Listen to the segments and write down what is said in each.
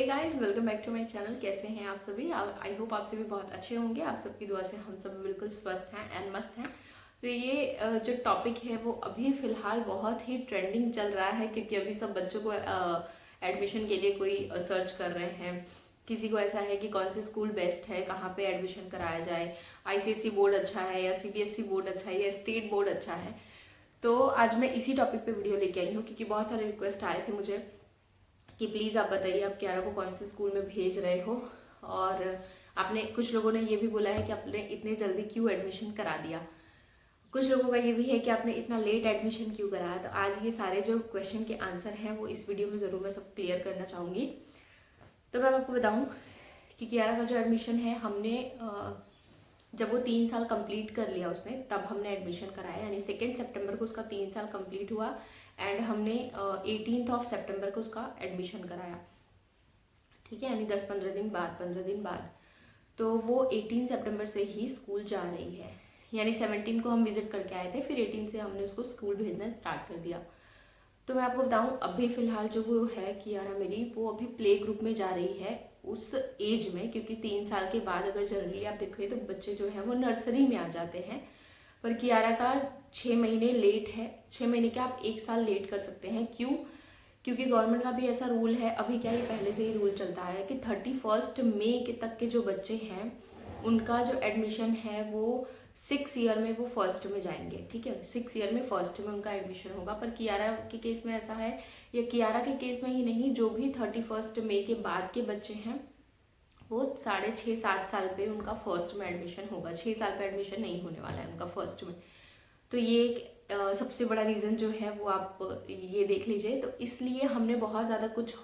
Guys, welcome back to my channel. कैसे हैं आप सभी? आई होप आप सभी बहुत अच्छे होंगे। आप सबकी दुआ से हम सब बिल्कुल स्वस्थ हैं एंड मस्त हैं। तो ये जो टॉपिक है वो अभी फ़िलहाल बहुत ही ट्रेंडिंग चल रहा है, क्योंकि अभी सब बच्चों को एडमिशन के लिए कोई सर्च कर रहे हैं। किसी को ऐसा है कि कौन से स्कूल बेस्ट है, कहाँ पे एडमिशन कराया जाए, आईसीएसई बोर्ड अच्छा है या सीबीएसई बोर्ड अच्छा है या स्टेट बोर्ड अच्छा है। तो आज मैं इसी टॉपिक पे वीडियो लेके आई हूँ, क्योंकि बहुत सारे रिक्वेस्ट आए थे मुझे कि प्लीज़ आप बताइए आप कियारा को कौन से स्कूल में भेज रहे हो। और आपने कुछ लोगों ने ये भी बोला है कि आपने इतने जल्दी क्यों एडमिशन करा दिया। कुछ लोगों का ये भी है कि आपने इतना लेट एडमिशन क्यों कराया। तो आज ये सारे जो क्वेश्चन के आंसर हैं वो इस वीडियो में ज़रूर मैं सब क्लियर करना चाहूँगी। तो मैं आपको बताऊँ कि कियारा का जो एडमिशन है, हमने जब वो 3 साल कंप्लीट कर लिया उसने, तब हमने एडमिशन कराया। यानी 2 सितंबर को उसका 3 साल कंप्लीट हुआ एंड हमने 18 सितंबर को उसका एडमिशन कराया। ठीक है, यानी 15 दिन बाद तो वो 18 सितंबर से ही स्कूल जा रही है। यानी 17 को हम विजिट करके आए थे, फिर 18 से हमने उसको स्कूल भेजना स्टार्ट कर दिया। तो मैं आपको बताऊं, अभी फ़िलहाल जो वो है कियारा मेरी, वो अभी प्ले ग्रुप में जा रही है उस एज में, क्योंकि 3 साल के बाद अगर जनरली आप देखिए तो बच्चे जो हैं वो नर्सरी में आ जाते हैं। पर कियारा का 6 महीने लेट है। 6 महीने क्या, आप 1 साल लेट कर सकते हैं। क्यों? क्योंकि गवर्नमेंट का भी ऐसा रूल है, अभी क्या ये पहले से ही रूल चलता है कि 31 मई के तक के जो बच्चे हैं उनका जो एडमिशन है वो 6 ईयर में वो फर्स्ट में जाएंगे। ठीक है, 6 ईयर में फर्स्ट में उनका एडमिशन होगा। पर कियारा के केस में ऐसा है, या कियारा के केस में ही नहीं, जो भी 31 मई के बाद के बच्चे हैं वो 6.5-7 साल पे उनका फर्स्ट में एडमिशन होगा। 6 साल पे एडमिशन नहीं होने वाला है उनका फर्स्ट में। तो ये एक सबसे बड़ा रीज़न जो है वो आप ये देख लीजिए। तो इसलिए हमने बहुत ज़्यादा कुछ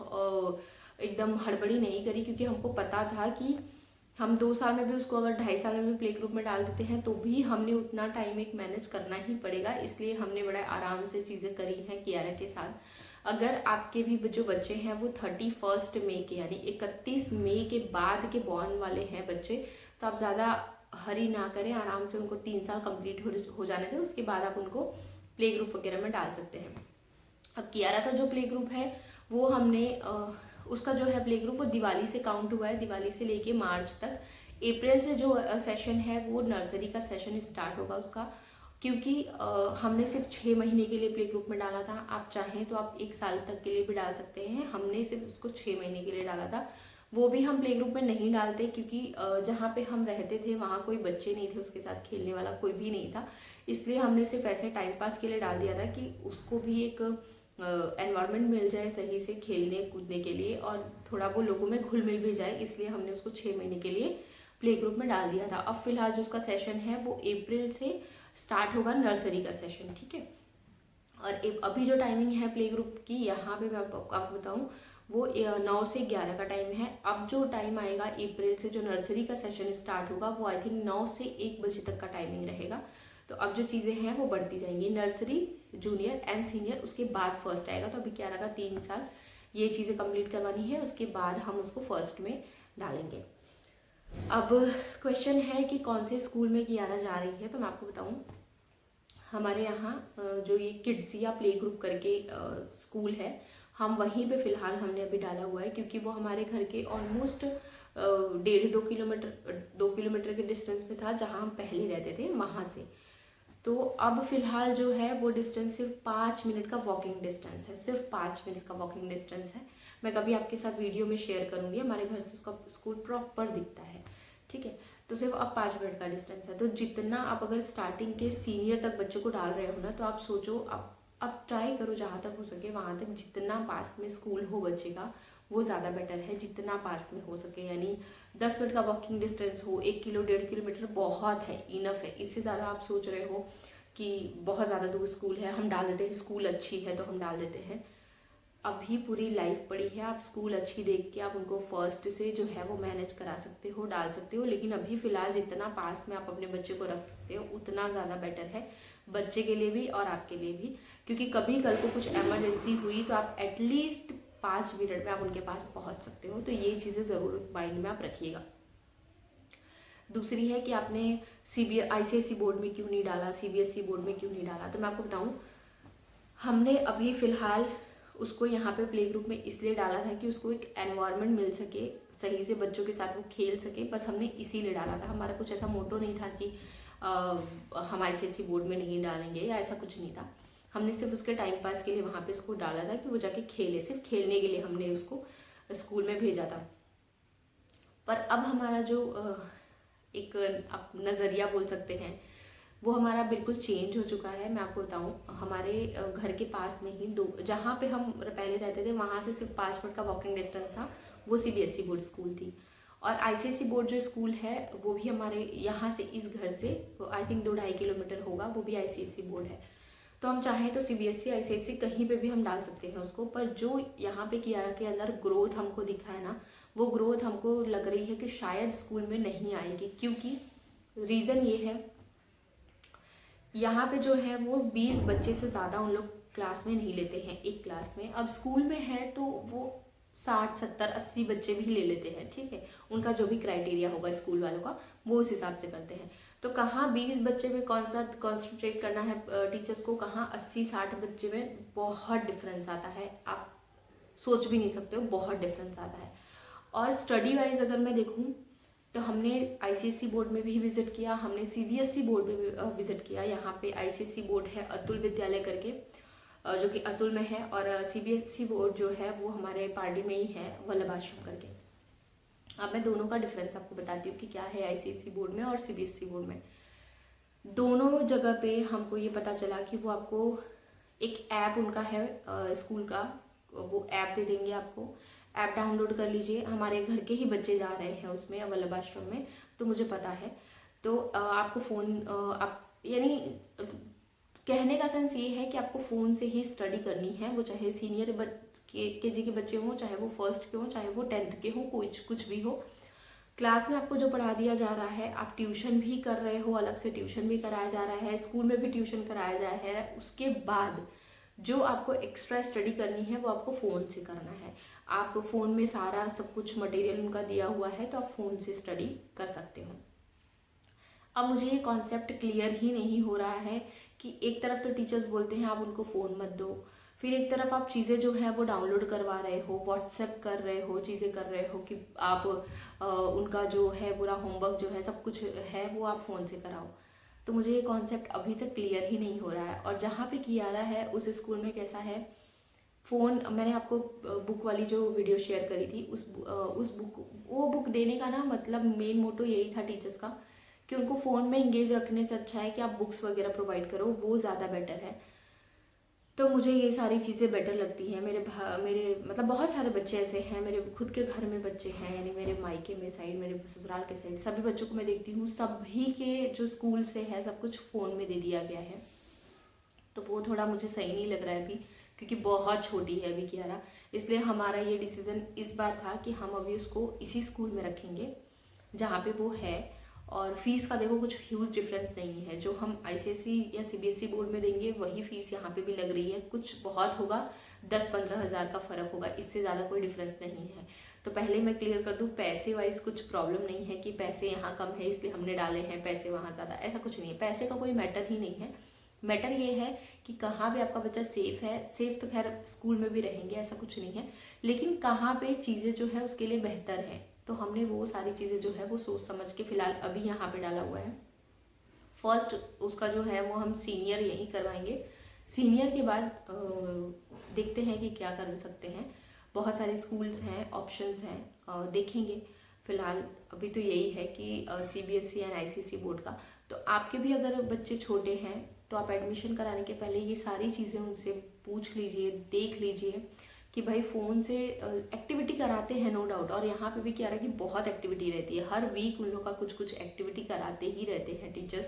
एकदम हड़बड़ी नहीं करी, क्योंकि हमको पता था कि हम 2 साल में भी उसको अगर 2.5 साल में भी प्ले ग्रुप में डाल देते हैं तो भी हमने उतना टाइम एक मैनेज करना ही पड़ेगा। इसलिए हमने बड़ा आराम से चीज़ें करी हैं कियारा के साथ। अगर आपके भी जो बच्चे हैं वो 31 मई के यानी 31 मई के बाद के बॉर्न वाले हैं बच्चे, तो आप ज़्यादा हरी ना करें, आराम से उनको 3 साल कंप्लीट हो जाने दें। उसके बाद आप उनको प्ले ग्रुप वगैरह में डाल सकते हैं। अब कियारा का जो प्ले ग्रुप है वो हमने उसका जो है प्ले ग्रुप वो दिवाली से काउंट हुआ है, दिवाली से लेके मार्च तक। अप्रैल से जो सेशन है वो नर्सरी का सेशन स्टार्ट होगा उसका, क्योंकि हमने सिर्फ 6 महीने के लिए प्ले ग्रुप में डाला था। आप चाहें तो आप 1 साल तक के लिए भी डाल सकते हैं। हमने सिर्फ उसको 6 महीने के लिए डाला था। वो भी हम प्ले ग्रुप में नहीं डालते, क्योंकि जहाँ पे हम रहते थे वहाँ कोई बच्चे नहीं थे, उसके साथ खेलने वाला कोई भी नहीं था। इसलिए हमने सिर्फ ऐसे टाइम पास के लिए डाल दिया था कि उसको भी एक एनवायरनमेंट मिल जाए सही से खेलने कूदने के लिए, और थोड़ा वो लोगों में घुल मिल भी जाए। इसलिए हमने उसको 6 महीने के लिए प्ले ग्रुप में डाल दिया था। अब फिलहाल जो उसका सेशन है वो अप्रैल से स्टार्ट होगा, नर्सरी का सेशन। ठीक है, और अभी जो टाइमिंग है प्ले ग्रुप की, यहाँ पे मैं आपको बताऊँ, वो 9 से 11 का टाइम है। अब जो टाइम आएगा अप्रैल से जो नर्सरी का सेशन स्टार्ट होगा वो आई थिंक 9 से 1 बजे तक का टाइमिंग रहेगा। तो अब जो चीज़ें हैं वो बढ़ती जाएंगी, नर्सरी, जूनियर एंड सीनियर, उसके बाद फर्स्ट आएगा। तो अभी कियारा का 3 साल ये चीज़ें कंप्लीट करवानी है, उसके बाद हम उसको फर्स्ट में डालेंगे। अब क्वेश्चन है कि कौन से स्कूल में कियारा जा रही है। तो मैं आपको बताऊँ, हमारे यहाँ जो ये किड्सिया प्ले ग्रुप करके स्कूल है, हम वहीं पे फ़िलहाल हमने अभी डाला हुआ है, क्योंकि वो हमारे घर के ऑलमोस्ट 1.5-2 किलोमीटर के डिस्टेंस पे था जहाँ हम पहले रहते थे वहाँ से। तो अब फ़िलहाल जो है वो डिस्टेंस सिर्फ 5 मिनट का वॉकिंग डिस्टेंस है, सिर्फ 5 मिनट का वॉकिंग डिस्टेंस है। मैं कभी आपके साथ वीडियो में शेयर करूँगी, हमारे घर से उसका स्कूल प्रॉपर दिखता है। ठीक है, तो सिर्फ अब 5 मिनट का डिस्टेंस है। तो जितना आप अगर स्टार्टिंग के सीनियर तक बच्चों को डाल रहे हो ना, तो आप सोचो, आप ट्राई करो जहाँ तक हो सके वहाँ तक, जितना पास में स्कूल हो बच्चे का वो ज़्यादा बेटर है, जितना पास में हो सके। यानी 10 मिनट का वॉकिंग डिस्टेंस हो, 1-1.5 किलोमीटर बहुत है, इनफ है। इससे ज़्यादा आप सोच रहे हो कि बहुत ज़्यादा दूर स्कूल है, हम डाल देते हैं, स्कूल अच्छी है तो हम डाल देते हैं। अभी पूरी लाइफ पड़ी है, आप स्कूल अच्छी देख के आप उनको फर्स्ट से जो है वो मैनेज करा सकते हो, डाल सकते हो। लेकिन अभी फ़िलहाल जितना पास में आप अपने बच्चे को रख सकते हो उतना ज़्यादा बेटर है, बच्चे के लिए भी और आपके लिए भी। क्योंकि कभी कल को कुछ एमरजेंसी हुई तो आप एटलीस्ट 5 मिनट में आप उनके पास पहुंच सकते हो। तो ये चीज़ें ज़रूर माइंड में आप रखिएगा। दूसरी है कि आपने आईसीएसई बोर्ड में क्यों नहीं डाला, सीबीएसई बोर्ड में क्यों नहीं डाला। तो मैं आपको बताऊँ, हमने अभी फ़िलहाल उसको यहाँ पे प्ले ग्रुप में इसलिए डाला था कि उसको एक एनवायरनमेंट मिल सके, सही से बच्चों के साथ वो खेल सके, बस हमने इसीलिए डाला था। हमारा कुछ ऐसा मोटो नहीं था कि हम ICSE बोर्ड में नहीं डालेंगे या ऐसा कुछ नहीं था। हमने सिर्फ उसके टाइम पास के लिए वहाँ पे उसको डाला था कि वो जाके खेले, सिर्फ खेलने के लिए हमने उसको स्कूल में भेजा था। पर अब हमारा जो एक आप नज़रिया बोल सकते हैं वो हमारा बिल्कुल चेंज हो चुका है। मैं आपको बताऊं, हमारे घर के पास में ही जहाँ पे हम पहले रहते थे वहाँ से सिर्फ 5 मिनट का वॉकिंग डिस्टेंस था, वो CBSE बोर्ड स्कूल थी। और ICSE बोर्ड जो स्कूल है वो भी हमारे यहाँ से, इस घर से आई थिंक 2-2.5 किलोमीटर होगा, वो भी ICSE बोर्ड है। तो हम चाहें तो CBSE ICSE कहीं पे भी हम डाल सकते हैं उसको, पर जो यहाँ पे कियारा के अंदर ग्रोथ हमको दिखा है ना, वो ग्रोथ हमको लग रही है कि शायद स्कूल में नहीं आएगी। क्योंकि रीज़न ये है, यहाँ पे जो है वो 20 बच्चे से ज़्यादा उन लोग क्लास में नहीं लेते हैं एक क्लास में। अब स्कूल में है तो वो 60, 70, 80 बच्चे भी ले लेते हैं, ठीक है। उनका जो भी क्राइटेरिया होगा स्कूल वालों का वो उस हिसाब से करते हैं। तो कहाँ 20 बच्चे में कौन सा कॉन्सेंट्रेट करना है टीचर्स को, कहाँ 80-60 बच्चे में बहुत डिफरेंस आता है। आप सोच भी नहीं सकते हो, बहुत डिफरेंस आता है। और स्टडी वाइज अगर मैं देखूँ तो हमने ICSE बोर्ड में भी विज़िट किया, हमने CBSE बोर्ड में भी विज़िट किया। यहाँ पे ICSE बोर्ड है अतुल विद्यालय करके, जो कि अतुल में है, और CBSE बोर्ड जो है वो हमारे पार्डी में ही है, वल्लभ आश्रम करके। अब मैं दोनों का डिफरेंस आपको बताती हूँ कि क्या है ICSE बोर्ड में और CBSE बोर्ड में। दोनों जगह पे हमको ये पता चला कि वो आपको एक ऐप उनका है स्कूल का, वो ऐप दे देंगे आपको, ऐप डाउनलोड कर लीजिए। हमारे घर के ही बच्चे जा रहे हैं उसमें वल्लभ आश्रम में, तो मुझे पता है। तो आपको फ़ोन आप यानी कहने का सेंस ये है कि आपको फ़ोन से ही स्टडी करनी है, वो चाहे सीनियर KG के बच्चे हों, चाहे वो फर्स्ट के हों, चाहे वो 10th के हों, कुछ भी हो। क्लास में आपको जो पढ़ा दिया जा रहा है, आप ट्यूशन भी कर रहे हो, अलग से ट्यूशन भी कराया जा रहा है, स्कूल में भी ट्यूशन कराया जा रहा है। उसके बाद जो आपको एक्स्ट्रा स्टडी करनी है वो आपको फ़ोन से करना है। आप फ़ोन में सारा सब कुछ मटेरियल उनका दिया हुआ है, तो आप फ़ोन से स्टडी कर सकते हो। अब मुझे ये कॉन्सेप्ट क्लियर ही नहीं हो रहा है कि एक तरफ तो टीचर्स बोलते हैं आप उनको फ़ोन मत दो, फिर एक तरफ आप चीज़ें जो है वो डाउनलोड करवा रहे हो, व्हाट्सएप कर रहे हो, चीज़ें कर रहे हो कि आप उनका जो है पूरा होमवर्क जो है सब कुछ है वो आप फ़ोन से कराओ। तो मुझे ये कॉन्सेप्ट अभी तक क्लियर ही नहीं हो रहा है। और जहाँ पे कियारा है उस स्कूल में कैसा है, फ़ोन, मैंने आपको बुक वाली जो वीडियो शेयर करी थी उस बुक देने का ना मतलब मेन मोटो यही था टीचर्स का कि उनको फ़ोन में इंगेज रखने से अच्छा है कि आप बुक्स वगैरह प्रोवाइड करो, वो ज़्यादा बेटर है। तो मुझे ये सारी चीज़ें बेटर लगती हैं। मेरे मतलब बहुत सारे बच्चे ऐसे हैं, मेरे खुद के घर में बच्चे हैं, यानी मेरे मायके में साइड, मेरे ससुराल के साइड, सभी बच्चों को मैं देखती हूँ, सभी के जो स्कूल से है सब कुछ फ़ोन में दे दिया गया है। तो वो थोड़ा मुझे सही नहीं लग रहा है अभी, क्योंकि बहुत छोटी है अभी कियारा। इसलिए हमारा ये डिसीज़न इस बार था कि हम अभी उसको इसी स्कूल में रखेंगे जहाँ पे वो है। और फीस का देखो कुछ ह्यूज डिफरेंस नहीं है, जो हम ICSE या CBSE बोर्ड में देंगे वही फीस यहाँ पे भी लग रही है। कुछ बहुत होगा 10-15 हज़ार का फ़र्क होगा, इससे ज़्यादा कोई डिफरेंस नहीं है। तो पहले मैं क्लियर कर दूँ, पैसे वाइज कुछ प्रॉब्लम नहीं है कि पैसे यहाँ कम है इसलिए हमने डाले हैं, पैसे वहाँ ज़्यादा, ऐसा कुछ नहीं है। पैसे का कोई मैटर ही नहीं है। मैटर ये है कि कहाँ पे आपका बच्चा सेफ़ है। सेफ़ तो खैर स्कूल में भी रहेंगे, ऐसा कुछ नहीं है, लेकिन कहाँ पे चीज़ें जो है उसके लिए बेहतर है। तो हमने वो सारी चीज़ें जो है वो सोच समझ के फ़िलहाल अभी यहाँ पे डाला हुआ है। फर्स्ट उसका जो है वो हम सीनियर यहीं करवाएंगे। सीनियर के बाद देखते हैं कि क्या कर सकते हैं। बहुत सारे स्कूल्स हैं, ऑप्शंस हैं, देखेंगे। फ़िलहाल अभी तो यही है कि CBSE एंड ICSE बोर्ड का। तो आपके भी अगर बच्चे छोटे हैं तो आप एडमिशन कराने के पहले ये सारी चीज़ें उनसे पूछ लीजिए, देख लीजिए कि भाई फ़ोन से एक्टिविटी कराते हैं नो डाउट। और यहाँ पे भी क्या रहा है कि बहुत एक्टिविटी रहती है, हर वीक उन लोग का कुछ एक्टिविटी कराते ही रहते हैं टीचर्स।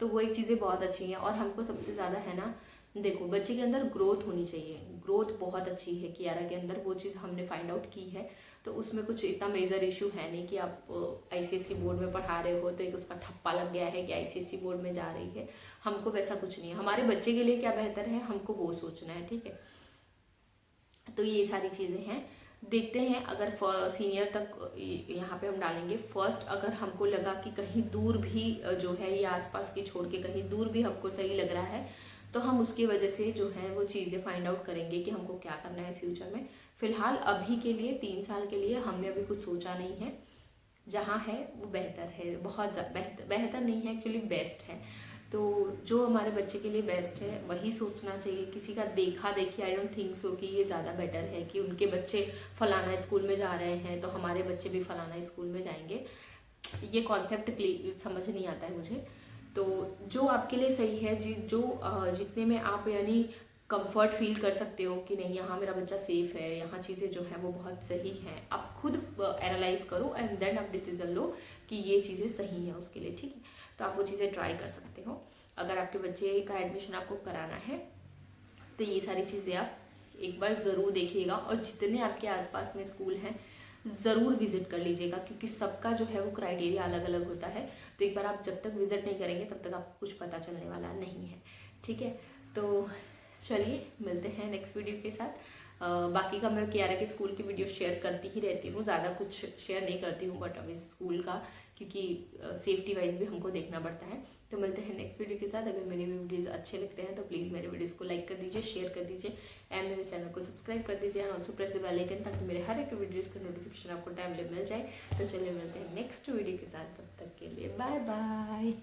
तो वो एक चीज़ें बहुत अच्छी हैं। और हमको सबसे ज़्यादा है ना, देखो बच्चे के अंदर ग्रोथ होनी चाहिए, ग्रोथ बहुत अच्छी है कियारा के अंदर, वो चीज़ हमने फाइंड आउट की है। तो उसमें कुछ इतना मेजर इशू है नहीं कि आप ICSE बोर्ड में पढ़ा रहे हो तो एक उसका ठप्पा लग गया है कि ICSE बोर्ड में जा रही है। हमको वैसा कुछ नहीं है, हमारे बच्चे के लिए क्या बेहतर है हमको वो सोचना है, ठीक है। तो ये सारी चीज़ें हैं, देखते हैं। अगर सीनियर तक यहाँ पे हम डालेंगे। फर्स्ट अगर हमको लगा कि कहीं दूर भी जो है ये आसपास की छोड़ के कहीं दूर भी हमको सही लग रहा है तो हम उसकी वजह से जो है वो चीज़ें फाइंड आउट करेंगे कि हमको क्या करना है फ्यूचर में। फ़िलहाल अभी के लिए 3 साल के लिए हमने अभी कुछ सोचा नहीं है। जहाँ है वो बेहतर है, बहुत बेहतर नहीं है, एक्चुअली बेस्ट है। तो जो हमारे बच्चे के लिए बेस्ट है वही सोचना चाहिए। किसी का देखा देखी आई डोंट थिंक सो कि ये ज़्यादा बेटर है कि उनके बच्चे फलाना स्कूल में जा रहे हैं तो हमारे बच्चे भी फलाना स्कूल में जाएंगे। ये कॉन्सेप्ट समझ नहीं आता है मुझे। तो जो आपके लिए सही है, जितने में आप यानी कंफर्ट फील कर सकते हो कि नहीं यहाँ मेरा बच्चा सेफ है, यहाँ चीज़ें जो है वो बहुत सही हैं, आप खुद एनालाइज करो एंड देन आप डिसीजन लो कि ये चीज़ें सही हैं उसके लिए, ठीक है। तो आप वो चीज़ें ट्राई कर सकते हो। अगर आपके बच्चे का एडमिशन आपको कराना है तो ये सारी चीज़ें आप एक बार ज़रूर देखिएगा, और जितने आपके आसपास में स्कूल हैं ज़रूर विज़िट कर लीजिएगा, क्योंकि सबका जो है वो क्राइटेरिया अलग अलग होता है। तो एक बार आप जब तक विज़िट नहीं करेंगे तब तक आपको कुछ पता चलने वाला नहीं है, ठीक है। तो चलिए मिलते हैं नेक्स्ट वीडियो के साथ। बाकी का मैं कियारा के स्कूल की वीडियो शेयर करती ही रहती हूँ, ज़्यादा कुछ शेयर नहीं करती हूँ, बट अभी स्कूल का क्योंकि सेफ्टी वाइज भी हमको देखना पड़ता है। तो मिलते हैं नेक्स्ट वीडियो के साथ। अगर मेरे वीडियोज़ अच्छे लगते हैं तो प्लीज़ मेरे वीडियोज़ को लाइक कर दीजिए, शेयर कर दीजिए एंड मेरे चैनल को सब्सक्राइब कर दीजिए and also press the bell icon, ताकि मेरे हर एक वीडियोज़ का नोटिफिकेशन आपको टाइमली मिल जाए। तो चलिए मिलते हैं नेक्स्ट वीडियो के साथ, तब तक के लिए बाय बाय।